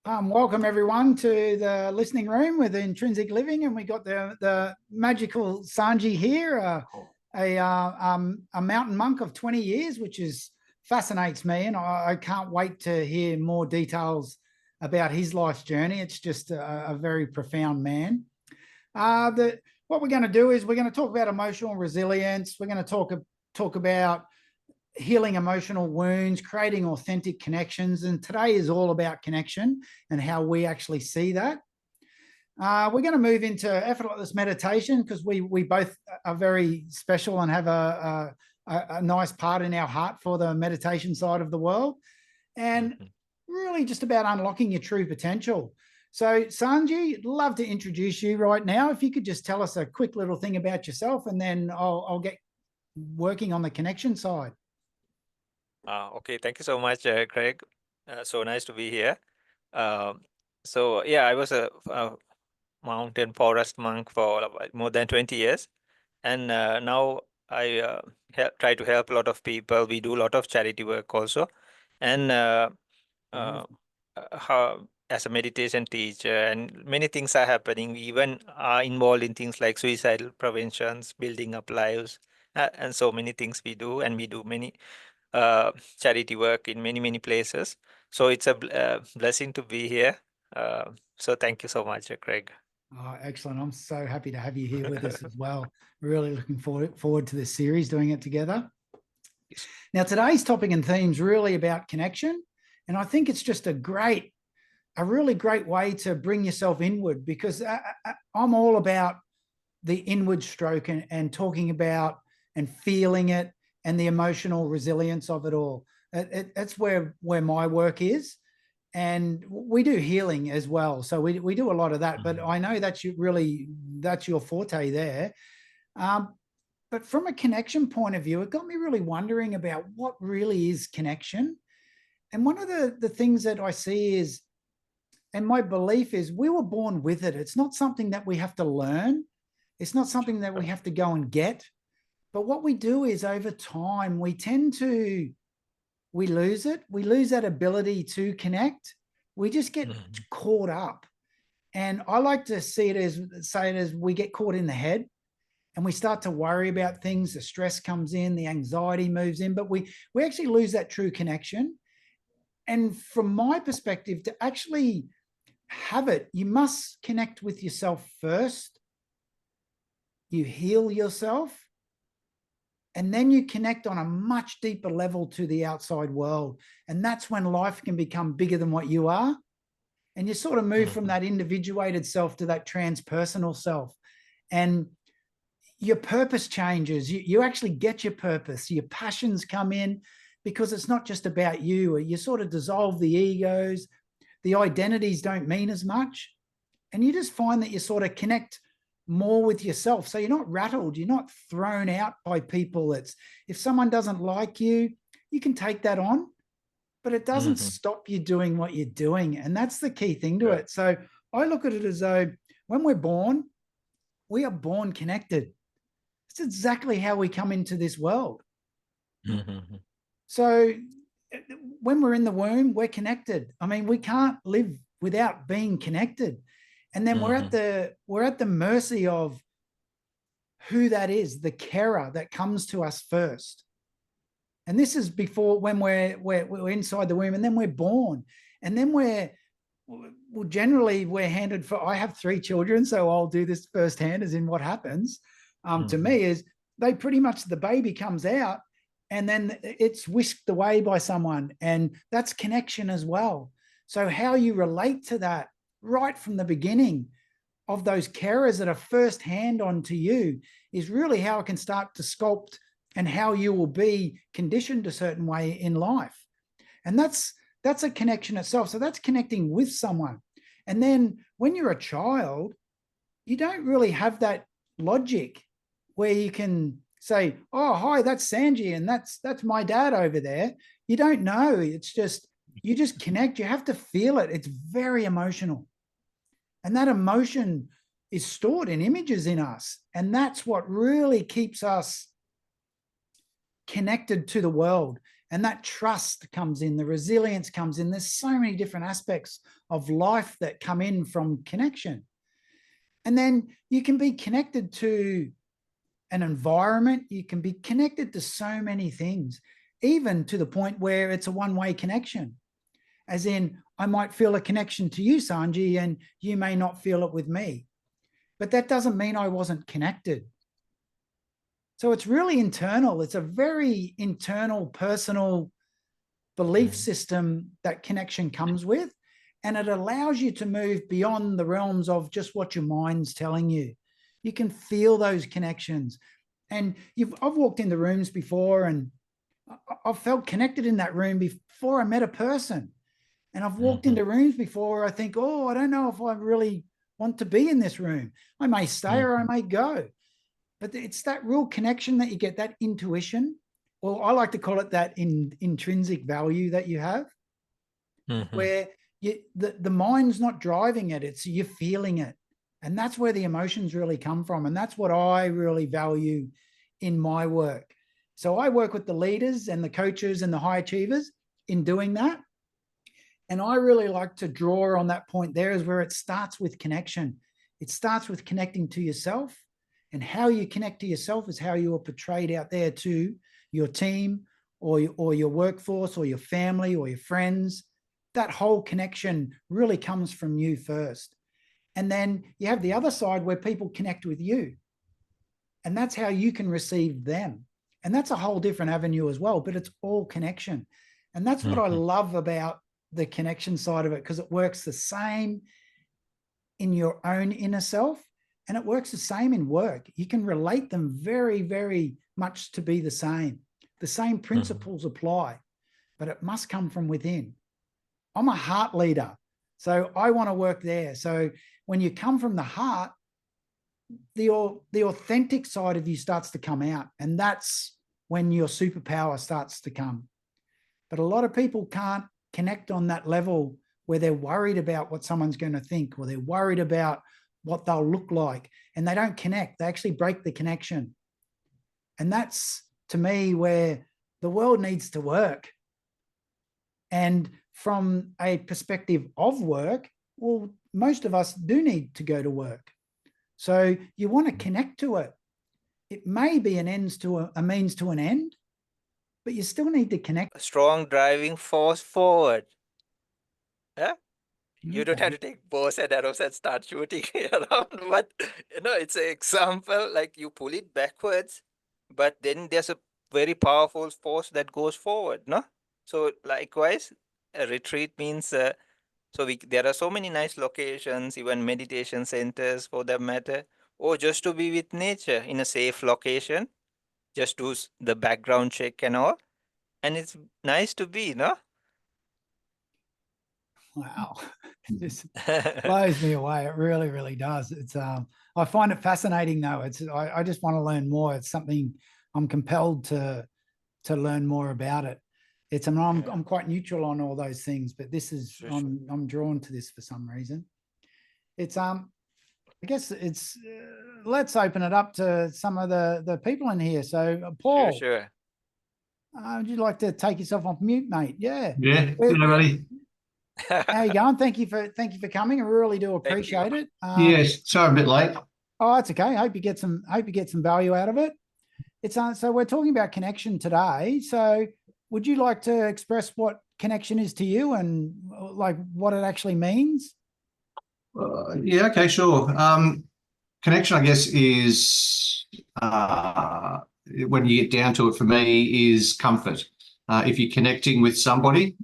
Welcome everyone to the listening room with Intrinsic Living, and we got the magical Sanji here, a mountain monk of 20 years, which fascinates me, and I can't wait to hear more details about his life's journey. It's just a very profound man. What we're going to do is we're going to talk about emotional resilience. We're going to talk about healing emotional wounds, creating authentic connections. And today is all about connection and how we actually see that. We're going to move into effortless meditation because we both are very special and have a nice part in our heart for the meditation side of the world. And really just about unlocking your true potential. So Sanji, I'd love to introduce you right now. If you could just tell us a quick little thing about yourself, and then I'll get working on the connection side. Okay, thank you so much, Craig. So nice to be here. So yeah, I was a mountain forest monk for more than 20 years, and now I try to help a lot of people. We do a lot of charity work also, and as a meditation teacher, and many things are happening. We even are involved in things like suicidal preventions, building up lives, and so many things we do, and we do many charity work in many places. So it's a blessing to be here. So thank you so much, Craig. Oh, excellent. I'm so happy to have you here with us as well. Really looking forward to this series, doing it together. Yes. Now, today's topic and theme is really about connection. And I think it's just a really great way to bring yourself inward, because I'm all about the inward stroke and talking about and feeling it and the emotional resilience of it all. That's where my work is. And we do healing as well. So we do a lot of that, but I know that's your forte there. But from a connection point of view, it got me really wondering about what really is connection. And one of the things that I see is, and my belief is, we were born with it. It's not something that we have to learn. It's not something that we have to go and get. But what we do is, over time, we lose it. We lose that ability to connect. We just get caught up. And I like to say it as we get caught in the head and we start to worry about things. The stress comes in, the anxiety moves in, but we actually lose that true connection. And from my perspective, to actually have it, you must connect with yourself first. You heal yourself. And then you connect on a much deeper level to the outside world. And that's when life can become bigger than what you are. And you sort of move from that individuated self to that transpersonal self. And your purpose changes. You actually get your purpose. Your passions come in, because it's not just about you. You sort of dissolve the egos. The identities don't mean as much. And you just find that you sort of connect more with yourself. So you're not rattled. You're not thrown out by people. If someone doesn't like you, you can take that on, but it doesn't stop you doing what you're doing. And that's the key thing to it. So I look at it as though when we're born, we are born connected. It's exactly how we come into this world. So when we're in the womb, we're connected. I mean, we can't live without being connected. And then we're at the mercy of who that is, the carer that comes to us first. And this is before, when we're inside the womb, and then we're born. And then generally we're handed I have 3 children, so I'll do this firsthand, as in what happens to me is the baby comes out and then it's whisked away by someone. And that's connection as well. So how you relate to that right from the beginning of those carers that are firsthand onto you is really how it can start to sculpt and how you will be conditioned a certain way in life. And that's a connection itself. So that's connecting with someone. And then when you're a child, you don't really have that logic where you can say, oh, hi, that's Sanji, and that's my dad over there. You don't know. It's just, you just connect. You have to feel it. It's very emotional. And that emotion is stored in images in us. And that's what really keeps us connected to the world. And that trust comes in, the resilience comes in. There's so many different aspects of life that come in from connection. And then you can be connected to an environment. You can be connected to so many things, even to the point where it's a one-way connection. As in, I might feel a connection to you, Sanji, and you may not feel it with me. But that doesn't mean I wasn't connected. So it's really internal. It's a very internal, personal belief system that connection comes with. And it allows you to move beyond the realms of just what your mind's telling you. You can feel those connections. And I've walked into rooms before and I've felt connected in that room before I met a person. And I've walked into rooms before where I think, oh, I don't know if I really want to be in this room. I may stay or I may go. But it's that real connection that you get, that intuition, or I like to call it that intrinsic value that you have, where the mind's not driving it, it's you're feeling it. And that's where the emotions really come from. And that's what I really value in my work. So I work with the leaders and the coaches and the high achievers in doing that. And I really like to draw on that point there is where it starts with connection. It starts with connecting to yourself. And how you connect to yourself is how you are portrayed out there to your team or your workforce or your family or your friends. That whole connection really comes from you first. And then you have the other side where people connect with you. And that's how you can receive them. And that's a whole different avenue as well, but it's all connection. And that's what I love about the connection side of it, because it works the same in your own inner self. And it works the same in work. You can relate them very, very much to be the same. The same principles apply, but it must come from within. I'm a heart leader, so I want to work there. So when you come from the heart, the authentic side of you starts to come out. And that's when your superpower starts to come. But a lot of people can't connect on that level where they're worried about what someone's going to think, or they're worried about what they'll look like, and they don't connect. They actually break the connection. And that's, to me, where the world needs to work. And from a perspective of work, well, most of us do need to go to work. So you want to connect to it. It may be a means to an end, but you still need to connect. A strong driving force forward. Yeah? You don't have to take bows and arrows and start shooting around, but it's an example, like you pull it backwards, but then there's a very powerful force that goes forward, no? So likewise, a retreat means there are so many nice locations, even meditation centers for that matter, or just to be with nature in a safe location, just do the background check and all, and it's nice to be, no? Wow. This blows me away. It really, really does. It's I find it fascinating though. I just want to learn more. It's something I'm compelled to learn more about it. I'm quite neutral on all those things, but this is I'm drawn to this for some reason. It's I guess it's let's open it up to some of the people in here. So Paul, Sure. would you like to take yourself off mute, mate? Yeah. Yeah. Buddy. How you going? Thank you for coming. I really do appreciate it. Yes, sorry, I'm a bit late. Oh, that's okay. Hope you get some value out of it. It's so we're talking about connection today. So would you like to express what connection is to you and like what it actually means? Yeah, okay, sure. Connection, I guess, is when you get down to it, for me, is comfort. If you're connecting with somebody,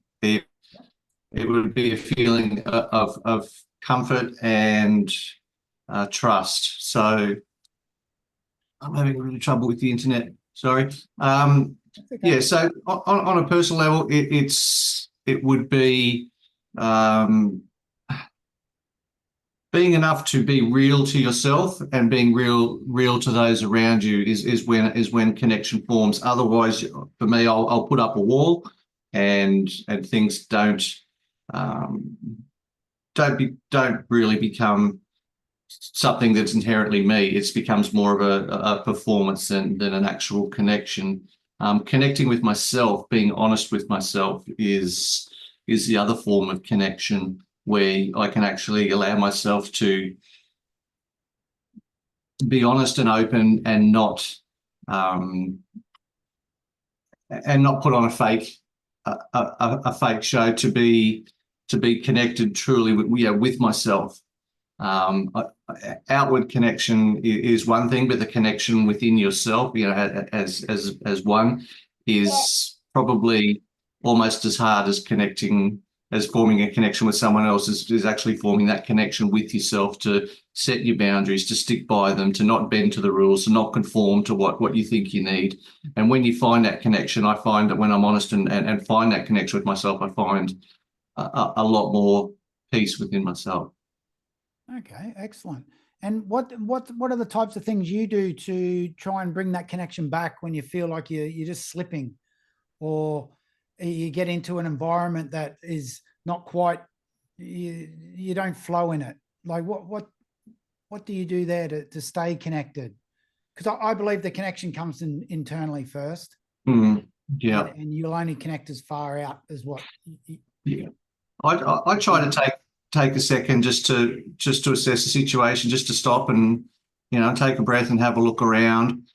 it would be a feeling of comfort and trust. So I'm having a little trouble with the internet. Sorry. Okay. Yeah. So on a personal level, it would be being enough to be real to yourself and being real to those around you is when connection forms. Otherwise, for me, I'll put up a wall, and things don't really become something that's inherently me. It becomes more of a performance than an actual connection. Connecting with myself, being honest with myself is the other form of connection, where I can actually allow myself to be honest and open, and not put on a fake show, to be connected truly with myself. Outward connection is one thing, but the connection within yourself, as one, is probably almost as hard as forming a connection with someone else, is actually forming that connection with yourself, to set your boundaries, to stick by them, to not bend to the rules, to not conform to what you think you need. And when you find that connection, I find that when I'm honest and find that connection with myself, I find a lot more peace within myself. Okay, excellent. And what are the types of things you do to try and bring that connection back when you feel like you're just slipping, or you get into an environment that is not quite, you don't flow in it? Like what do you do there to stay connected? Because I believe the connection comes internally first. Yeah. And you'll only connect as far out as what. Yeah. I try to take a second just to assess the situation, just to stop and, take a breath and have a look around,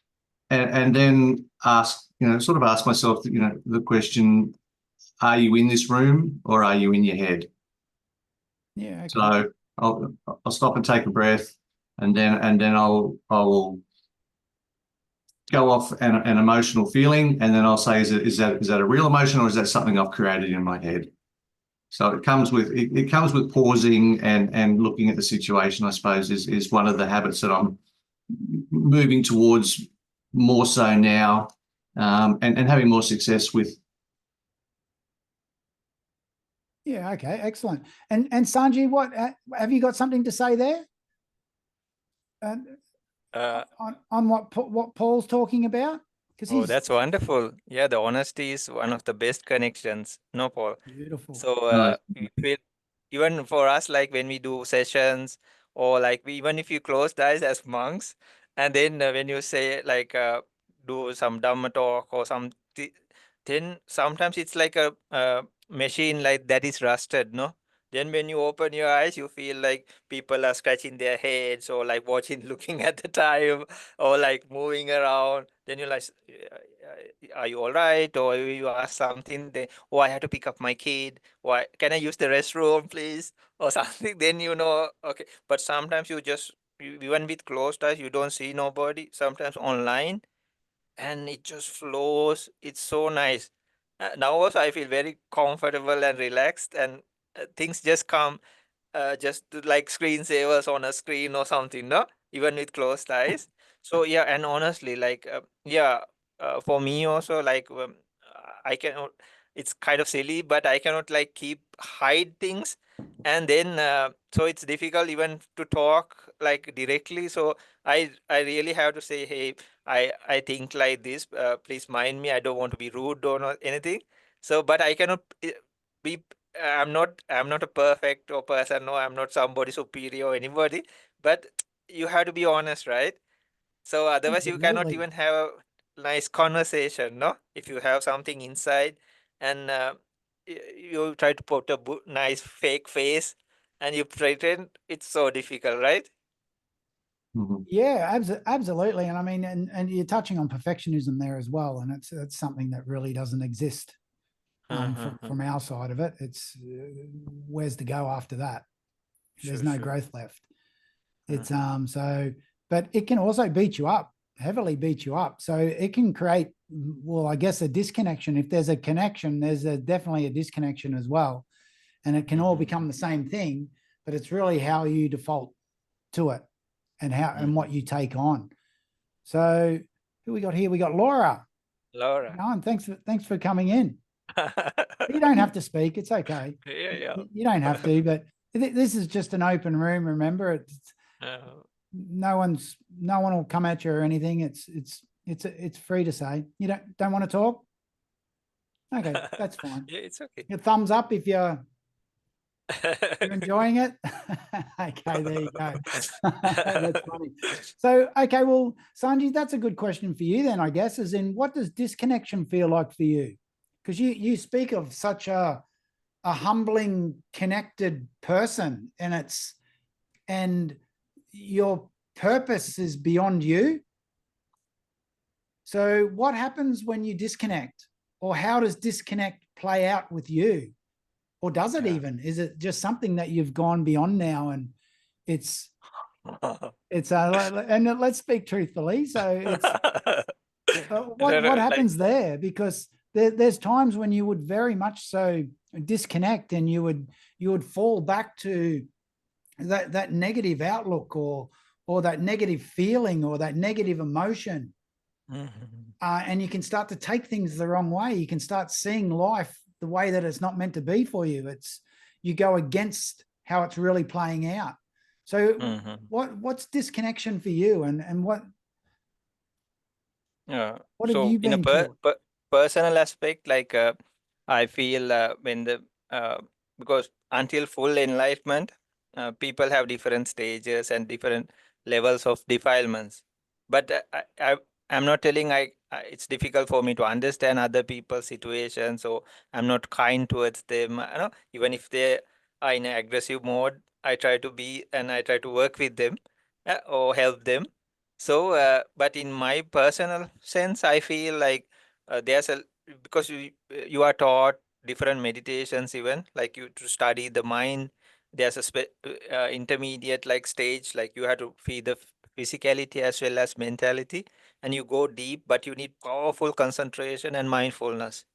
and then ask myself, the question, are you in this room or are you in your head? Yeah. Okay. So I'll stop and take a breath, and then I'll go off an emotional feeling, and then I'll say, is that a real emotion, or is that something I've created in my head? So it comes with pausing and looking at the situation, I suppose, is one of the habits that I'm moving towards more so now, and having more success with. Yeah. Okay. Excellent. And Sanji, what have you got something to say there? On what Paul's talking about? Oh, that's wonderful. Yeah, the honesty is one of the best connections. No, Paul. Beautiful. So we feel, even for us, like when we do sessions, or like even if you close the eyes as monks, and then when you say like do some Dhamma talk or something, then sometimes it's like a machine like that is rusted, no? Then when you open your eyes, you feel like people are scratching their heads, or like looking at the time, or like moving around. Then you're like, are you all right? Or you ask something, then, oh, I have to pick up my kid. Why, can I use the restroom, please? Or something. Then okay. But sometimes even with closed eyes, you don't see nobody. Sometimes online, and it just flows. It's so nice. Now also I feel very comfortable and relaxed, and things just come, just like screensavers on a screen or something, no? Even with closed eyes. So yeah, and honestly, like for me also, like I cannot. It's kind of silly, but I cannot like keep hide things, and then so it's difficult even to talk like directly. So I really have to say, hey, I think like this. Please mind me. I don't want to be rude or not anything. So, but I cannot be. I'm not a perfect or person. No, I'm not somebody superior or anybody. But you have to be honest, right? So otherwise, you cannot Absolutely. even have a nice conversation. No, if you have something inside, and you try to put a nice fake face, and you pretend, it's so difficult, right? Yeah, absolutely. And I mean, and you're touching on perfectionism there as well, and it's something that really doesn't exist from our side of it. It's where's to go after that? There's no growth left. It's so, but it can also heavily beat you up. So it can create, well, I guess, a disconnection. If there's a connection, there's definitely a disconnection as well, and it can all become the same thing. But it's really how you default to it, and and what you take on. So who we got here? We got Laura. Laura. No, and thanks for coming in. You don't have to speak. It's okay. Yeah. You don't have to, but this is just an open room. Remember, it's no one will come at you or anything. It's free to say. You don't want to talk. Okay, that's fine. Yeah, it's okay. Your thumbs up if you're You're enjoying it? Okay, there you go. That's funny. So, okay, well, Sanji, that's a good question for you then, I guess, is in what does disconnection feel like for you? Because you speak of such a humbling, connected person, and your purpose is beyond you. So what happens when you disconnect, or how does disconnect play out with you? Or does it even? Is it just something that you've gone beyond now, and it's and let's speak truthfully. So it's what happens there? Because there's times when you would very much so disconnect, and you would fall back to that negative outlook, or that negative feeling, or that negative emotion. And you can start to take things the wrong way. You can start seeing life the way that it's not meant to be for you. You go against how it's really playing out. So what's disconnection for you, and what have so you in a been taught? personal aspect, like I feel when because until full enlightenment, people have different stages and different levels of defilements. But I'm not telling it's difficult for me to understand other people's situations, so I'm not kind towards them. Even if they are in an aggressive mode, I try to be, and I try to work with them or help them. So, but in my personal sense, I feel like there's a because you are taught different meditations, even like you to study the mind. There's a intermediate like stage, like you have to feed the physicality as well as mentality, and you go deep, but you need powerful concentration and mindfulness.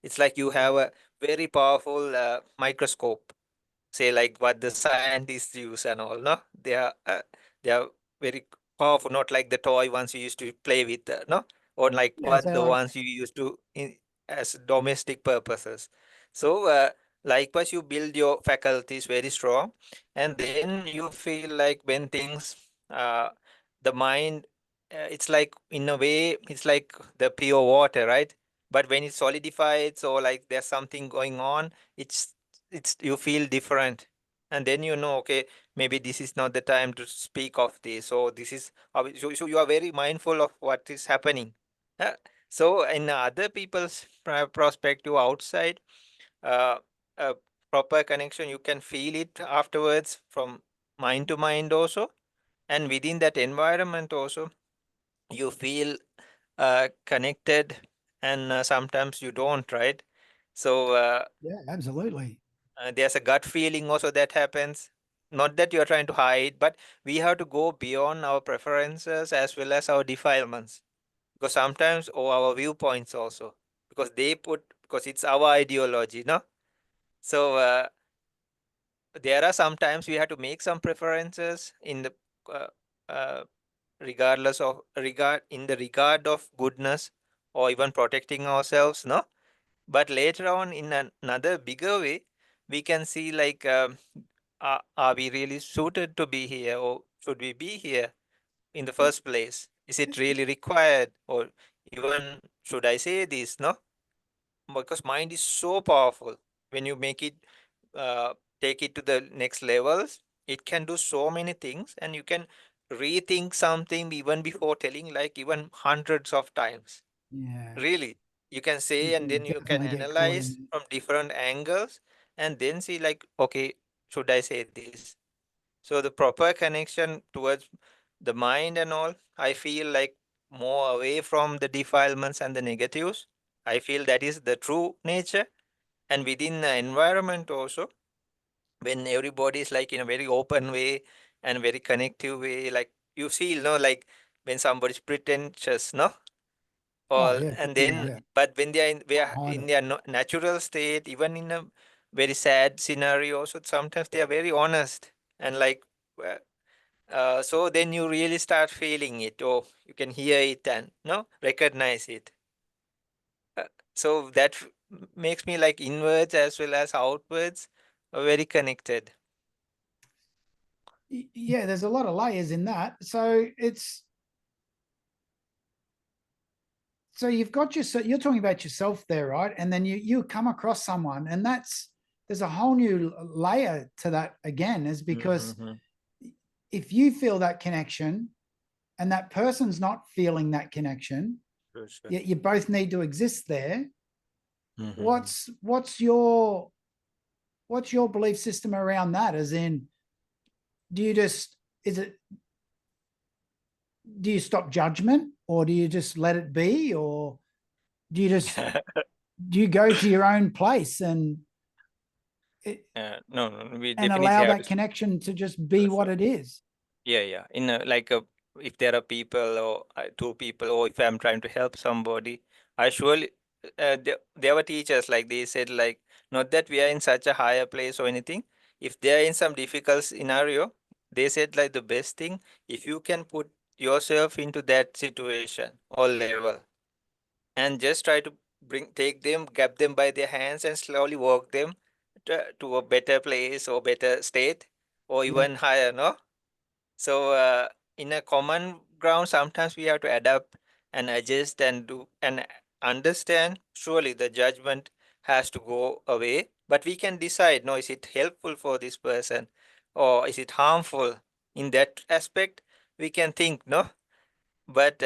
It's like you have a very powerful microscope, say like what the scientists use and all. No, they are very powerful, not like the toy ones you used to play with, no, or like Yeah, what so the like, ones you used to as domestic purposes. So likewise, you build your faculties very strong, and then you feel like when things the mind, it's like in a way it's like the pure water, right? But when it solidifies, or like there's something going on, it's you feel different, and then okay, maybe this is not the time to speak of this, so this is so you are very mindful of what is happening. Uh, so in other people's perspective outside, uh, a proper connection, you can feel it afterwards from mind to mind also, and within that environment also you feel connected, and sometimes you don't, right? So yeah, absolutely. there's a gut feeling also that happens. Not that you're trying to hide, but we have to go beyond our preferences as well as our defilements. Because sometimes, or our viewpoints also, because it's our ideology, no? So there are sometimes we have to make some preferences in the uh, uh, regardless of in the regard of goodness, or even protecting ourselves, no? But later on, in another bigger way, we can see like, are we really suited to be here, or should we be here in the first place? Is it really required, or even should I say this? No, because mind is so powerful. When you make it, uh, take it to the next levels, it can do so many things, and you can rethink something even before telling, like even hundreds of times. Yeah, Really, you can say, you and can then you can definitely get caught in analyze it. from different angles, and then see like, okay, should I say this? So the proper connection towards the mind and all, I feel like more away from the defilements and the negatives. I feel that is the true nature. And within the environment also, when everybody is like in a very open way and very connective way, like you feel, no, like when somebody's pretentious, no, Oh all, yeah, for and sure. then Yeah, but when they can't are hide in it. their natural state, even in a very sad scenario, so sometimes they are very honest, and like, uh, so then you really start feeling it, or you can hear it and no recognize it. uh, so that makes me like inwards as well as outwards, very connected. Yeah, there's a lot of layers in that. So you've got you're talking about yourself there, right? And then you come across someone, and there's a whole new layer to that again, is because if you feel that connection and that person's not feeling that connection, Sure, sure. yet you both need to exist there. Mhm. What's your belief system around that? As in, do you stop judgment, or do you just let it be, or do you go to your own place and No, no, we and definitely allow have that to. connection to just be what it is? Yeah, yeah. In a, like a, if there are people or two people, or if I'm trying to help somebody, I surely there were teachers like they said, like, not that we are in such a higher place or anything. If they are in some difficult scenario, they said like the best thing, if you can put yourself into that situation or level and just try to take them, grab them by their hands and slowly walk them to a better place or better state or Yeah. even higher, no? So in a common ground, sometimes we have to adapt and adjust and do and understand. Surely the judgment has to go away, but we can decide, no, is it helpful for this person or is it harmful? In that aspect, we can think, no, but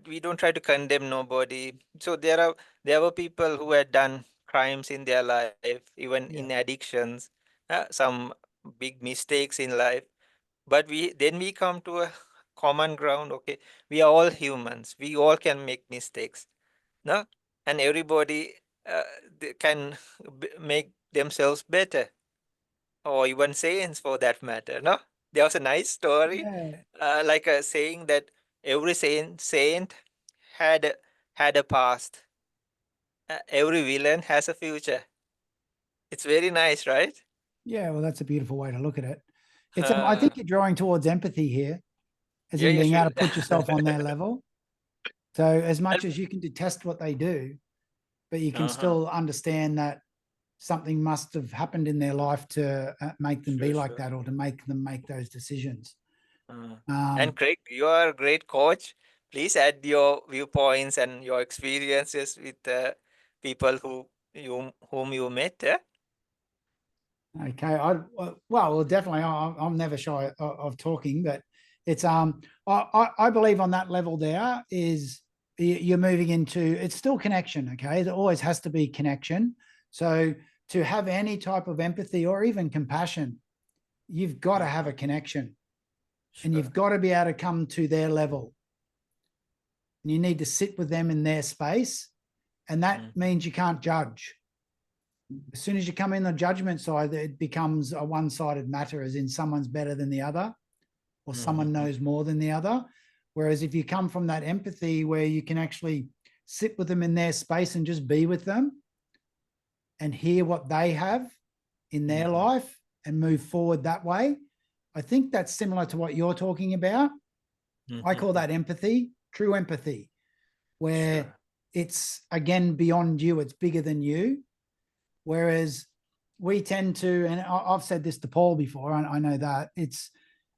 we don't try to condemn nobody. So there were people who had done crimes in their life, even in addictions, some big mistakes in life, but we come to a common ground. Okay, we are all humans, we all can make mistakes, no, and everybody they can make themselves better, or even saints for that matter, no. There was a nice story, Yeah. like a saying that every saint had a past, every villain has a future. It's very nice, right? Yeah, well, that's a beautiful way to look at it. It's I uh, think you're drawing towards empathy here, as yeah, in yeah, being able sure. to put yourself on their level. So as much And, as you can detest what they do, but you can uh-huh. still understand that something must have happened in their life to make them be Sure, like sure. that, or to make them make those decisions. Uh, Um, and Craig, you are a great coach. Please add your viewpoints and your experiences with people whom you met. Okay, well, definitely, I'm never shy of talking, but it's I believe on that level there is you're moving into, it's still connection. Okay, there always has to be connection. So to have any type of empathy or even compassion, you've got to have a connection, and Sure. you've got to be able to come to their level. And you need to sit with them in their space, and that means you can't judge. As soon as you come in the judgment side, it becomes a one-sided matter, as in someone's better than the other, or someone knows more than the other. Whereas if you come from that empathy where you can actually sit with them in their space and just be with them and hear what they have in their life and move forward that way, I think that's similar to what you're talking about. I call that empathy, true empathy, where Sure. it's, again, beyond you, it's bigger than you. Whereas we tend to, and I've said this to Paul before, I know that it's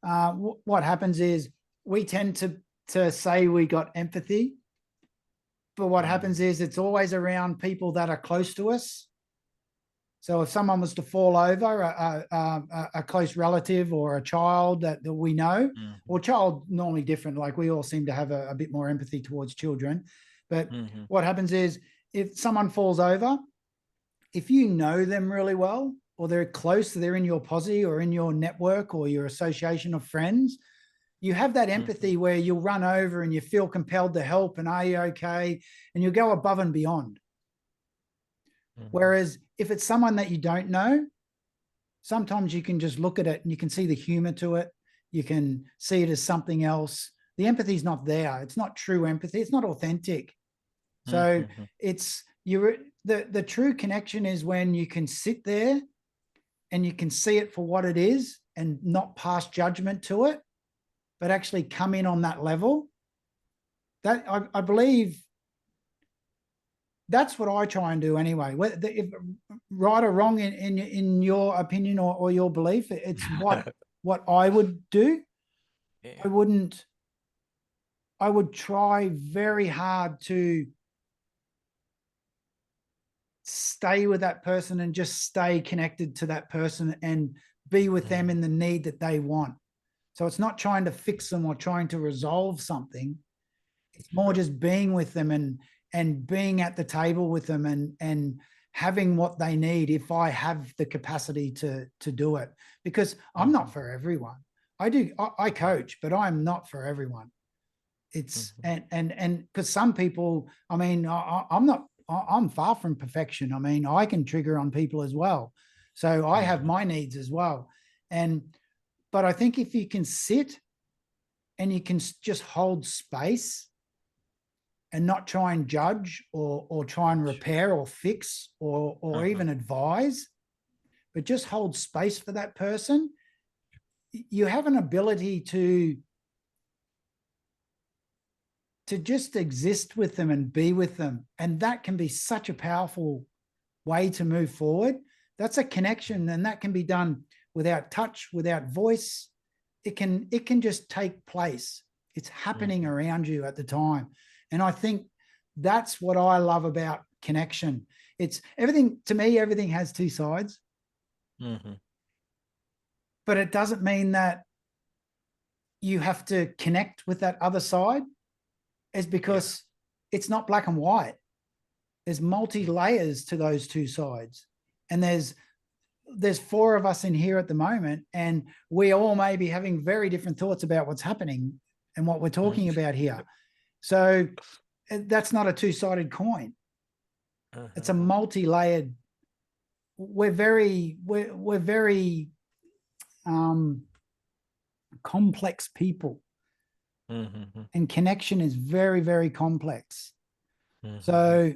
what happens is we tend to say we got empathy, but what happens is it's always around people that are close to us. So if someone was to fall over, a close relative or a child that we know, or child normally different, like we all seem to have a bit more empathy towards children. But what happens is if someone falls over, if you know them really well, or they're close, they're in your posse or in your network or your association of friends, you have that empathy where you'll run over and you feel compelled to help and are you okay? And you'll go above and beyond. Whereas if it's someone that you don't know, sometimes you can just look at it and you can see the humor to it. You can see it as something else. The empathy is not there. It's not true empathy. It's not authentic. So it's the true connection is when you can sit there and you can see it for what it is and not pass judgment to it, but actually come in on that level. That I believe that's what I try and do anyway. Whether if right or wrong in your opinion or your belief, it's what I would do. Yeah. I would try very hard to stay with that person and just stay connected to that person and be with them in the need that they want. So it's not trying to fix them or trying to resolve something. It's more just being with them and being at the table with them and having what they need if I have the capacity to do it. Because I'm not for everyone. I coach, but I'm not for everyone. It's and because some people, I mean, I'm far from perfection. I mean, I can trigger on people as well. So I have my needs as well. But I think if you can sit and you can just hold space and not try and judge or try and repair or fix or even advise, but just hold space for that person, you have an ability to just exist with them and be with them. And that can be such a powerful way to move forward. That's a connection, and that can be done without touch, without voice. It can just take place. It's happening around you at the time. And I think that's what I love about connection. It's everything, to me, everything has two sides. But it doesn't mean that you have to connect with that other side. Is because it's not black and white. There's multi-layers to those two sides. And there's four of us in here at the moment, and we all may be having very different thoughts about what's happening and what we're talking about here. So that's not a two-sided coin. It's a multi-layered. We're very complex people. And connection is very, very complex. So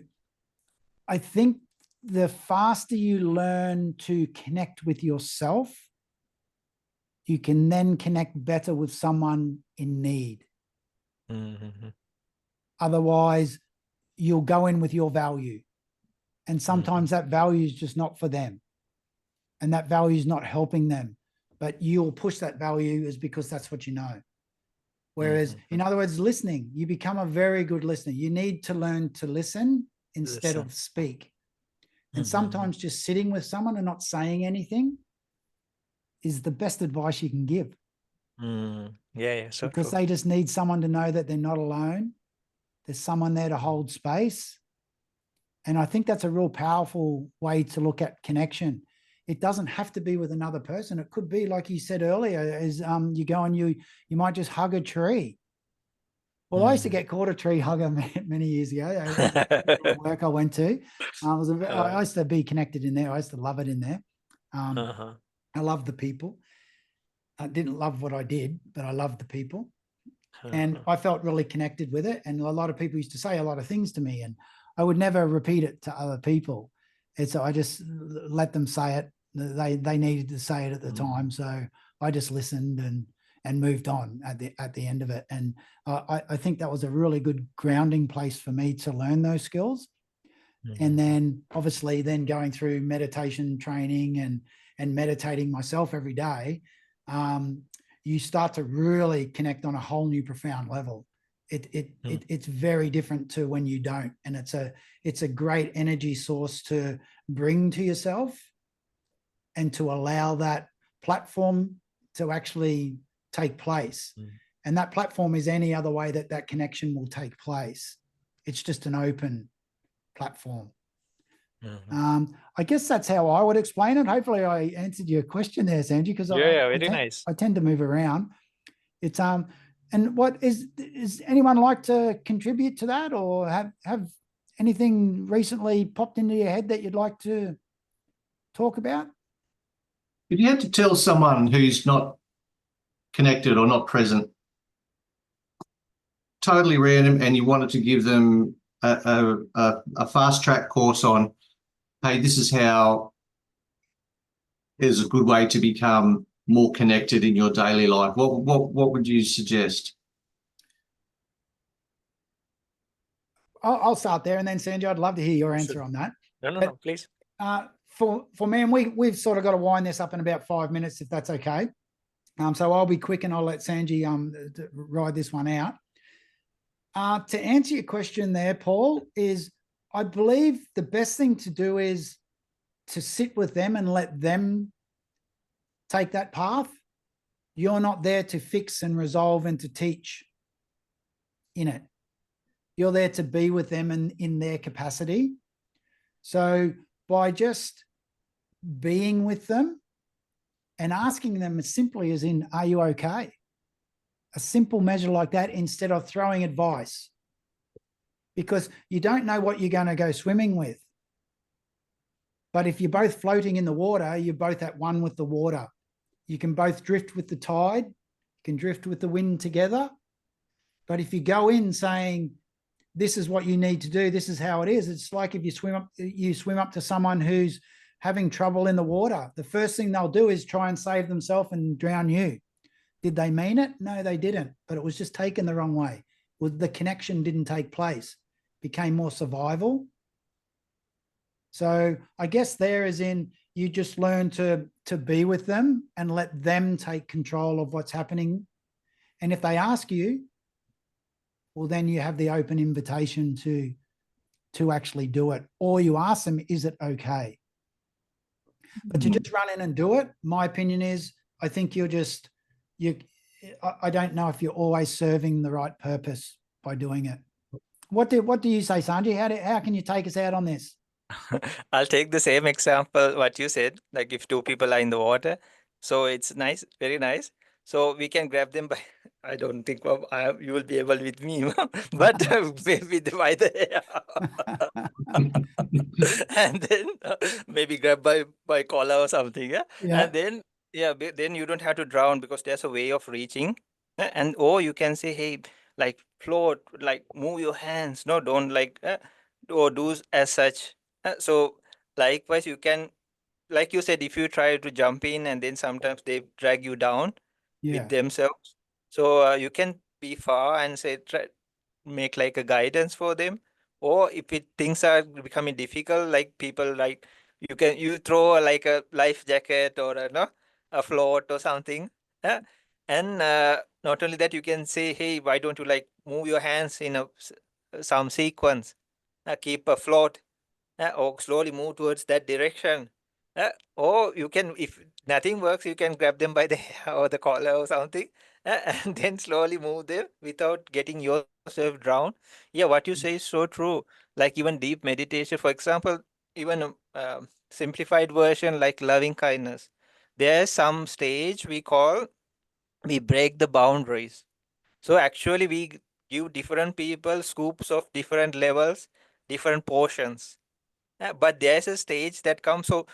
I think the faster you learn to connect with yourself, you can then connect better with someone in need. Otherwise, you'll go in with your value. And sometimes that value is just not for them. And that value is not helping them. But you'll push that value is because that's what you know. Whereas, in other words, listening, you become a very good listener. You need to learn to listen instead of speak. And sometimes just sitting with someone and not saying anything is the best advice you can give. So because true. they just need someone to know that they're not alone. There's someone there to hold space. And I think that's a real powerful way to look at connection. It doesn't have to be with another person. It could be, like you said earlier, is you go and you might just hug a tree. Well, I used to get called a tree hugger many years ago. Work I went to, I used to be connected in there. I used to love it in there. I loved the people. I didn't love what I did, but I loved the people. And I felt really connected with it. And a lot of people used to say a lot of things to me, and I would never repeat it to other people. And so I just let them say it. They needed to say it at the time. So I just listened and moved on at the end of it. And I think that was a really good grounding place for me to learn those skills. And then obviously then going through meditation training and meditating myself every day, you start to really connect on a whole new profound level. It's very different to when you don't. And it's a great energy source to bring to yourself and to allow that platform to actually take place. And that platform is any other way that connection will take place. It's just an open platform. I guess that's how I would explain it. Hopefully I answered your question there, Sanji, because very nice. I tend to move around. It's and what is anyone like to contribute to that, or have anything recently popped into your head that you'd like to talk about? If you had to tell someone who's not connected or not present, totally random, and you wanted to give them a fast track course on, hey, this is how is a good way to become more connected in your daily life, what would you suggest? I'll start there, and then Sanji, I'd love to hear your answer on that. No, please. For me, and we've sort of got to wind this up in about 5 minutes, if that's okay. So I'll be quick and I'll let Sanji ride this one out. To answer your question there, Paul, is I believe the best thing to do is to sit with them and let them take that path. You're not there to fix and resolve and to teach in it. You're there to be with them and in their capacity. So by just being with them and asking them as simply as in, are you okay? A simple measure like that instead of throwing advice, because you don't know what you're going to go swimming with. But if you're both floating in the water, you're both at one with the water. You can both drift with the tide, you can drift with the wind together. But if you go in saying, this is what you need to do, this is how it is, it's like if you swim up to someone who's having trouble in the water. The first thing they'll do is try and save themselves and drown you. Did they mean it? No, they didn't. But it was just taken the wrong way. Well, the connection didn't take place. It became more survival. So I guess there is in, you just learn to be with them and let them take control of what's happening. And if they ask you, well, then you have the open invitation to actually do it. Or you ask them, is it okay? But to just run in and do it, my opinion is, I think I don't know if you're always serving the right purpose by doing it. What do you say, Sanji? How can you take us out on this? I'll take the same example what you said, like if two people are in the water, so it's nice, very nice. So we can grab them by, I don't think you will be able with me, but maybe by the hair. And then maybe grab by collar or something, yeah? Yeah. And then, yeah, then you don't have to drown because there's a way of reaching. And or you can say, hey, like float, like move your hands. No, don't like, or do as such. So likewise, you can, like you said, if you try to jump in and then sometimes they drag you down Yeah. with themselves. So you can be far and say, try, make like a guidance for them. Or if things are becoming difficult, like people like, you throw like a life jacket or a float or something. And not only that, you can say, hey, why don't you like move your hands in some sequence, keep a float, or slowly move towards that direction. Or you can, if nothing works, you can grab them by the hair or the collar or something, and then slowly move them without getting yourself drowned. Yeah, what you say is so true. Like even deep meditation, for example, even simplified version like loving kindness. There's some stage we break the boundaries. So actually, we give different people scoops of different levels, different portions. But there's a stage that comes. So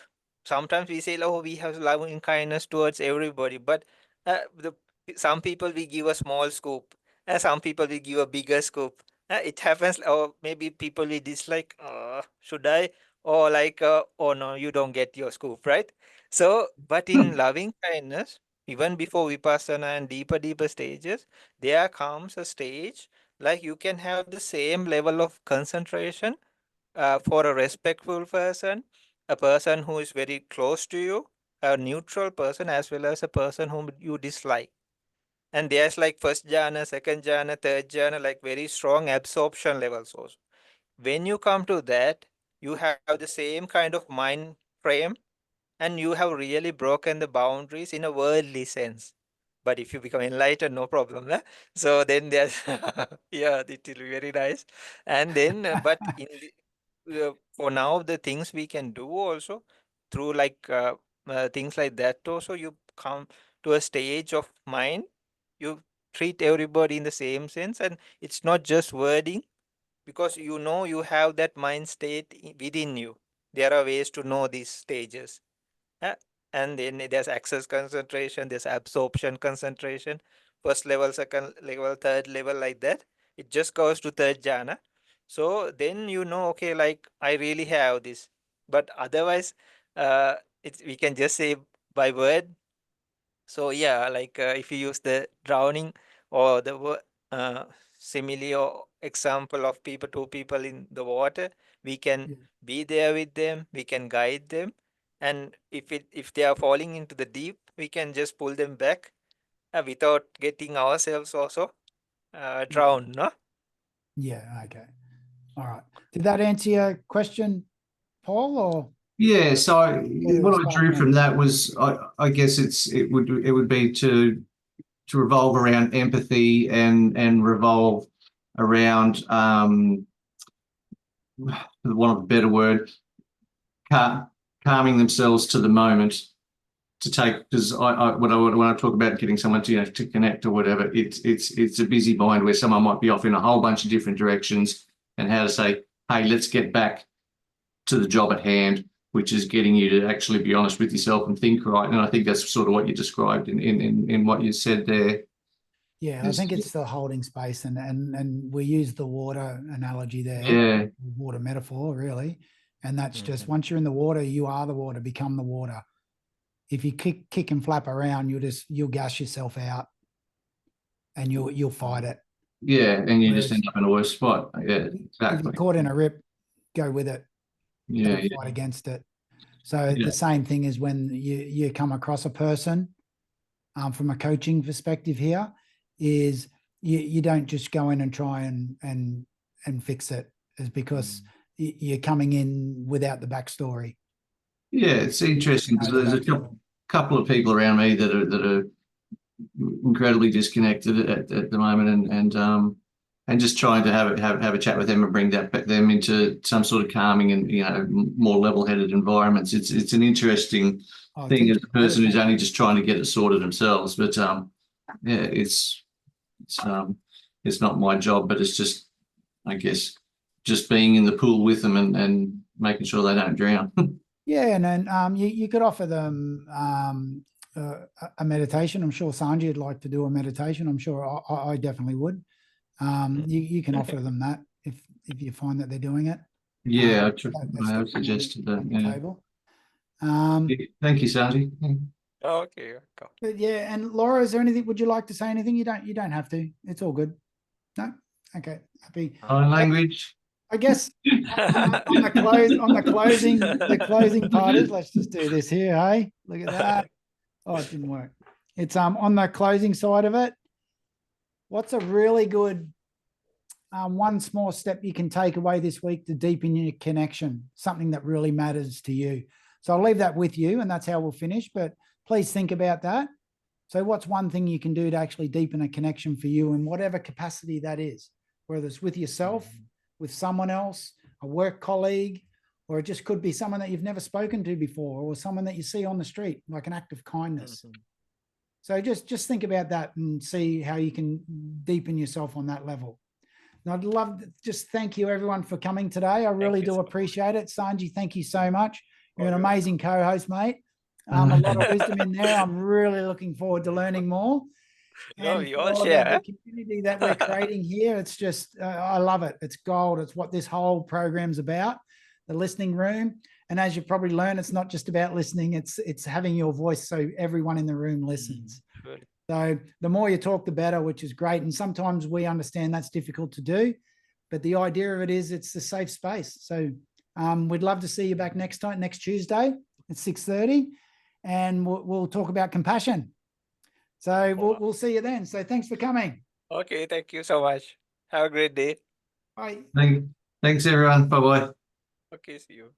sometimes we say, oh, we have loving kindness towards everybody. But some people we give a small scoop, some people we give a bigger scoop. It happens, or maybe people we dislike, should I? Or like, oh no, you don't get your scoop, right? So, but in loving kindness, even before Vipassana and deeper stages, there comes a stage like you can have the same level of concentration for a respectful person, a person who is very close to you, a neutral person, as well as a person whom you dislike. And there's like first jhana, second jhana, third jhana, like very strong absorption levels also. When you come to that, you have the same kind of mind frame and you have really broken the boundaries in a worldly sense. But if you become enlightened, no problem. So then there's, yeah, it will be very nice. And then, but in for now, the things we can do also through like things like that, also you come to a stage of mind, you treat everybody in the same sense, and it's not just wording because you know you have that mind state within you. There are ways to know these stages. Uh, and then there's access concentration, there's absorption concentration, first level, second level, third level, like that. It just goes to third jhana. So then you know, okay, like I really have this. But otherwise, we can just say by word. So yeah, like if you use the drowning or the uh, simile or example of two people in the water, we can be there with them, we can guide them, and if they are falling into the deep, we can just pull them back without getting ourselves also drowned, no? Yeah. Okay. All right. Did that answer your question, Paul, or? Yeah, so to what I start drew with? from that was, I guess it would be to revolve around empathy and revolve around for want of a better word, calming themselves to the moment to take, because when I talk about getting someone to, to connect or whatever, it's a busy mind where someone might be off in a whole bunch of different directions, and how to say, hey, let's get back to the job at hand, which is getting you to actually be honest with yourself and think right. And I think that's sort of what you described in what you said there. Yeah, I think it's the holding space, and we use the water analogy there. Yeah. Water metaphor, really. And that's just, once you're in the water, you are the water, become the water. If you kick and flap around, you'll gas yourself out, and you'll fight it. Yeah, and you just end up in a worse spot. Yeah, If exactly. you're caught in a rip, go with it. Yeah, Don't fight against it. So the same thing is when you come across a person, from a coaching perspective here, is you don't just go in and try and fix it, is because you're coming in without the backstory. Yeah, it's interesting because there's a couple of people around me that are incredibly disconnected at the moment, and just trying to have a chat with them and bring them into some sort of calming and more level-headed environments. It's an interesting thing as a person who's only just trying to get it sorted themselves. But yeah, it's not my job, but it's just, I guess, just being in the pool with them and making sure they don't drown. Yeah, and then you could offer them a meditation. I'm sure Sanji would like to do a meditation. I'm sure I definitely would. You can offer them that if you find that they're doing it. Yeah, I have suggested that. Yeah. Table. Thank you, Sanji. Okay. But yeah, and Laura, is there anything? Would you like to say anything? You don't have to. It's all good. No. Okay. Happy. Sign language. I guess on the closing part is, let's just do this here. Hey, look at that. Oh, it didn't work. It's on the closing side of it. What's a really good one small step you can take away this week to deepen your connection, something that really matters to you? So I'll leave that with you, and that's how we'll finish, but please think about that. So what's one thing you can do to actually deepen a connection for you in whatever capacity that is, whether it's with yourself, with someone else, a work colleague, or it just could be someone that you've never spoken to before, or someone that you see on the street, like an act of kindness. So just think about that and see how you can deepen yourself on that level. And I'd love to just thank you everyone for coming today. I really do appreciate it. Sanji, thank you so much. You're an amazing co-host, mate. A lot of wisdom in there. I'm really looking forward to learning more. No, And we all for share. the community that we're creating here, it's just, I love it. It's gold. It's what this whole program's about, the listening room. And as you probably learn, it's not just about listening. It's having your voice so everyone in the room listens. So the more you talk, the better, which is great. And sometimes we understand that's difficult to do, but the idea of it is it's a safe space. So we'd love to see you back next Tuesday at 6:30, and we'll talk about compassion. So we'll see you then. So thanks for coming. Okay, thank you so much. Have a great day. Bye. Thanks, everyone. Bye-bye. Okay, see you.